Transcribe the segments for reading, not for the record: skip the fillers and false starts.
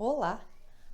Olá,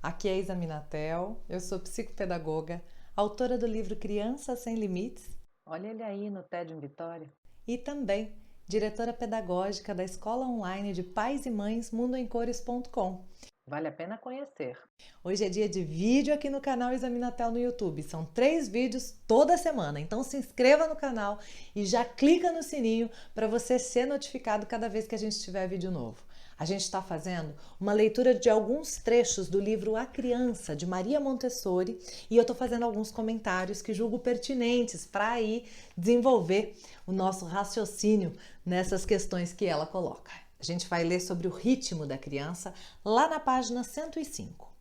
aqui é a Isa Minatel, eu sou psicopedagoga, autora do livro Criança Sem Limites. Olha ele aí no TED em Vitória. E também diretora pedagógica da escola online de pais e mães mundoemcores.com. Vale a pena conhecer. Hoje é dia de vídeo aqui no canal Isa Minatel no YouTube. São 3 vídeos toda semana, então se inscreva no canal e já clica no sininho para você ser notificado cada vez que a gente tiver vídeo novo. A gente está fazendo uma leitura de alguns trechos do livro A Criança, de Maria Montessori, e eu estou fazendo alguns comentários que julgo pertinentes para aí desenvolver o nosso raciocínio nessas questões que ela coloca. A gente vai ler sobre o ritmo da criança lá na página 105.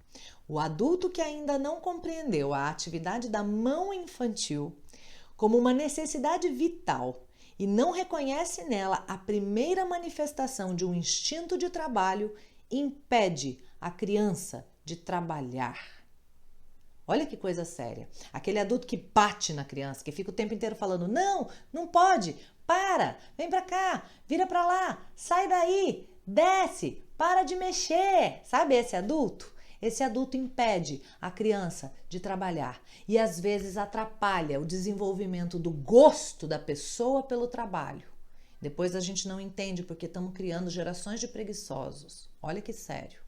O adulto que ainda não compreendeu a atividade da mão infantil como uma necessidade vital e não reconhece nela a primeira manifestação de um instinto de trabalho, impede a criança de trabalhar. Olha que coisa séria. Aquele adulto que bate na criança, que fica o tempo inteiro falando: não, não pode, para, vem pra cá, vira pra lá, sai daí, desce, para de mexer. Sabe esse adulto? Esse adulto impede a criança de trabalhar e às vezes atrapalha o desenvolvimento do gosto da pessoa pelo trabalho. Depois a gente não entende porque estamos criando gerações de preguiçosos. Olha que sério.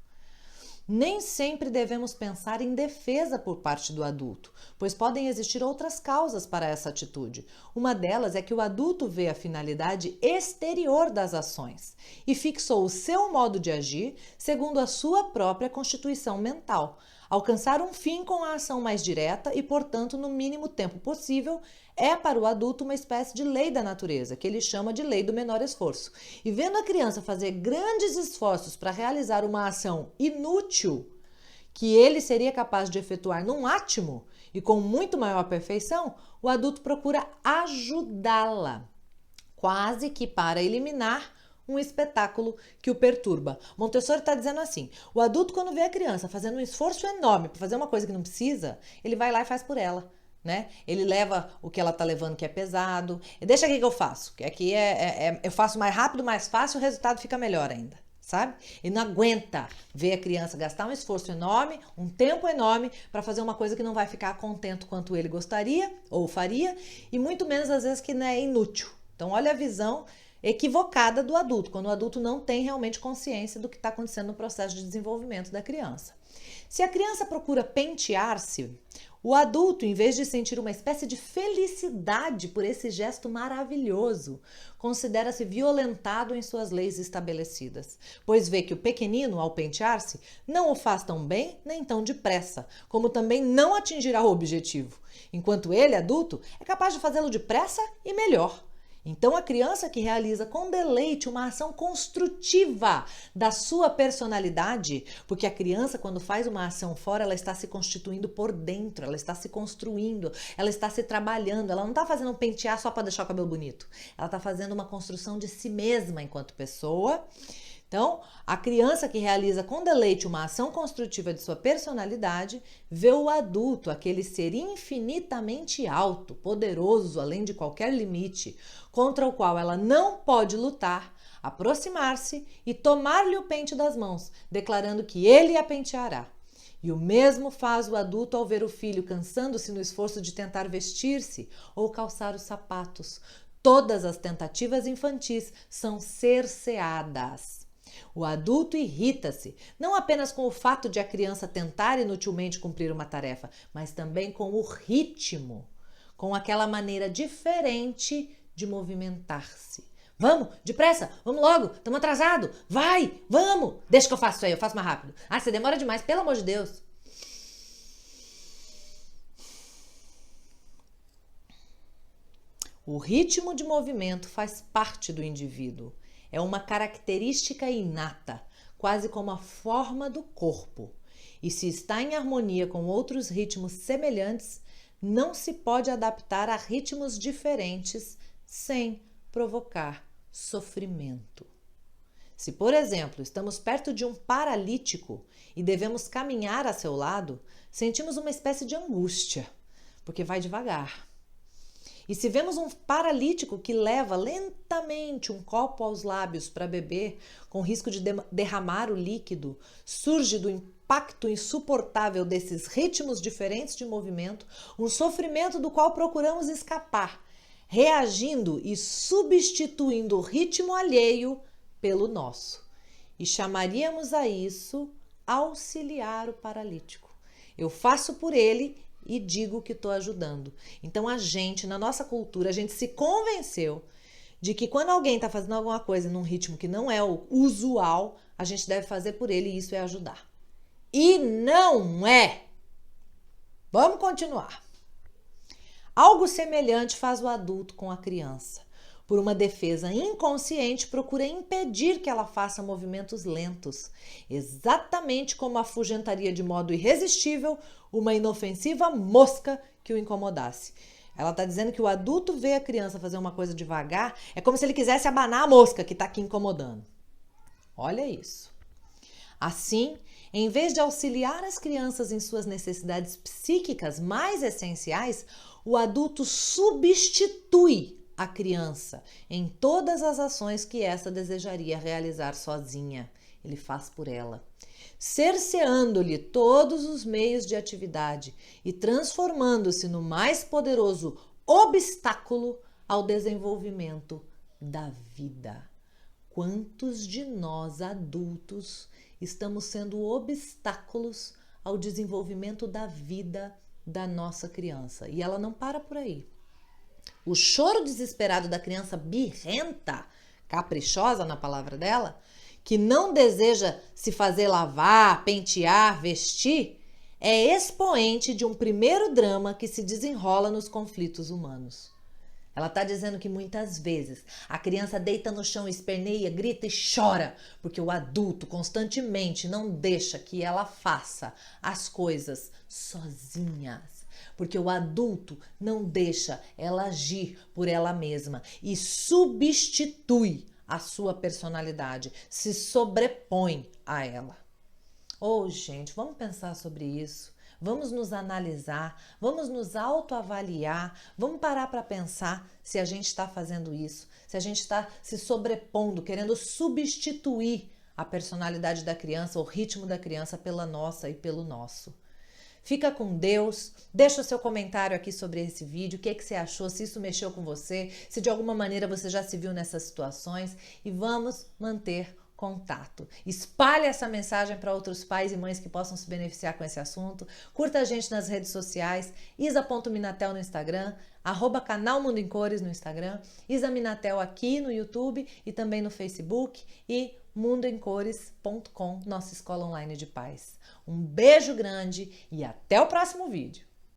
Nem sempre devemos pensar em defesa por parte do adulto, pois podem existir outras causas para essa atitude. Uma delas é que o adulto vê a finalidade exterior das ações e fixou o seu modo de agir segundo a sua própria constituição mental. Alcançar um fim com a ação mais direta e, portanto, no mínimo tempo possível, é para o adulto uma espécie de lei da natureza, que ele chama de lei do menor esforço. E vendo a criança fazer grandes esforços para realizar uma ação inútil, que ele seria capaz de efetuar num átimo e com muito maior perfeição, o adulto procura ajudá-la, quase que para eliminar um espetáculo que o perturba. Montessori está dizendo assim: o adulto, quando vê a criança fazendo um esforço enorme para fazer uma coisa que não precisa, ele vai lá e faz por ela. Né? Ele leva o que ela tá levando que é pesado. E deixa aqui que eu faço. Que aqui eu faço mais rápido, mais fácil, o resultado fica melhor ainda. Sabe? Ele não aguenta ver a criança gastar um esforço enorme, um tempo enorme para fazer uma coisa que não vai ficar contento quanto ele gostaria ou faria, e muito menos às vezes que não é inútil. Então olha a visão equivocada do adulto, quando o adulto não tem realmente consciência do que está acontecendo no processo de desenvolvimento da criança. Se a criança procura pentear-se, o adulto, em vez de sentir uma espécie de felicidade por esse gesto maravilhoso, considera-se violentado em suas leis estabelecidas, pois vê que o pequenino, ao pentear-se, não o faz tão bem nem tão depressa, como também não atingirá o objetivo, enquanto ele, adulto, é capaz de fazê-lo depressa e melhor. Então, a criança que realiza com deleite uma ação construtiva da sua personalidade, porque a criança, quando faz uma ação fora, ela está se constituindo por dentro, ela está se construindo, ela está se trabalhando, ela não está fazendo um pentear só para deixar o cabelo bonito, ela está fazendo uma construção de si mesma enquanto pessoa. Então, a criança que realiza com deleite uma ação construtiva de sua personalidade, vê o adulto, aquele ser infinitamente alto, poderoso, além de qualquer limite, contra o qual ela não pode lutar, aproximar-se e tomar-lhe o pente das mãos, declarando que ele a penteará. E o mesmo faz o adulto ao ver o filho cansando-se no esforço de tentar vestir-se ou calçar os sapatos. Todas as tentativas infantis são cerceadas. O adulto irrita-se, não apenas com o fato de a criança tentar inutilmente cumprir uma tarefa, mas também com o ritmo, com aquela maneira diferente de movimentar-se. Vamos, depressa, vamos logo, estamos atrasados, vai, vamos, deixa que eu faço isso aí, eu faço mais rápido. Ah, você demora demais, pelo amor de Deus. O ritmo de movimento faz parte do indivíduo. É uma característica inata, quase como a forma do corpo. E se está em harmonia com outros ritmos semelhantes, não se pode adaptar a ritmos diferentes sem provocar sofrimento. Se, por exemplo, estamos perto de um paralítico e devemos caminhar a seu lado, sentimos uma espécie de angústia, porque vai devagar. E se vemos um paralítico que leva lentamente um copo aos lábios para beber, com risco de derramar o líquido, surge do impacto insuportável desses ritmos diferentes de movimento, um sofrimento do qual procuramos escapar, reagindo e substituindo o ritmo alheio pelo nosso. E chamaríamos a isso auxiliar o paralítico. Eu faço por ele e digo que estou ajudando. Então a gente, na nossa cultura, a gente se convenceu de que quando alguém está fazendo alguma coisa num ritmo que não é o usual, a gente deve fazer por ele e isso é ajudar. E não é! Vamos continuar. Algo semelhante faz o adulto com a criança. Por uma defesa inconsciente, procura impedir que ela faça movimentos lentos, exatamente como afugentaria de modo irresistível uma inofensiva mosca que o incomodasse. Ela está dizendo que o adulto vê a criança fazer uma coisa devagar, é como se ele quisesse abanar a mosca que está aqui incomodando. Olha isso. Assim, em vez de auxiliar as crianças em suas necessidades psíquicas mais essenciais, o adulto substitui a criança em todas as ações que essa desejaria realizar sozinha. Ele faz por ela, cerceando-lhe todos os meios de atividade e transformando-se no mais poderoso obstáculo ao desenvolvimento da vida. Quantos de nós adultos estamos sendo obstáculos ao desenvolvimento da vida da nossa criança? E ela não para por aí. O choro desesperado da criança birrenta, caprichosa na palavra dela, que não deseja se fazer lavar, pentear, vestir, é expoente de um primeiro drama que se desenrola nos conflitos humanos. Ela está dizendo que muitas vezes a criança deita no chão, esperneia, grita e chora, porque o adulto constantemente não deixa que ela faça as coisas sozinhas. Porque o adulto não deixa ela agir por ela mesma e substitui a sua personalidade, se sobrepõe a ela. Oh, gente, vamos pensar sobre isso. Vamos nos analisar, vamos nos autoavaliar, vamos parar para pensar se a gente está fazendo isso, se a gente está se sobrepondo, querendo substituir a personalidade da criança, o ritmo da criança pela nossa e pelo nosso. Fica com Deus, deixa o seu comentário aqui sobre esse vídeo, o que você achou, se isso mexeu com você, se de alguma maneira você já se viu nessas situações e vamos manter contato. Espalhe essa mensagem para outros pais e mães que possam se beneficiar com esse assunto. Curta a gente nas redes sociais, isa.minatel no Instagram, @canal Mundo em Cores no Instagram, Isa Minatel aqui no YouTube e também no Facebook e mundoemcores.com, nossa escola online de pais. Um beijo grande e até o próximo vídeo.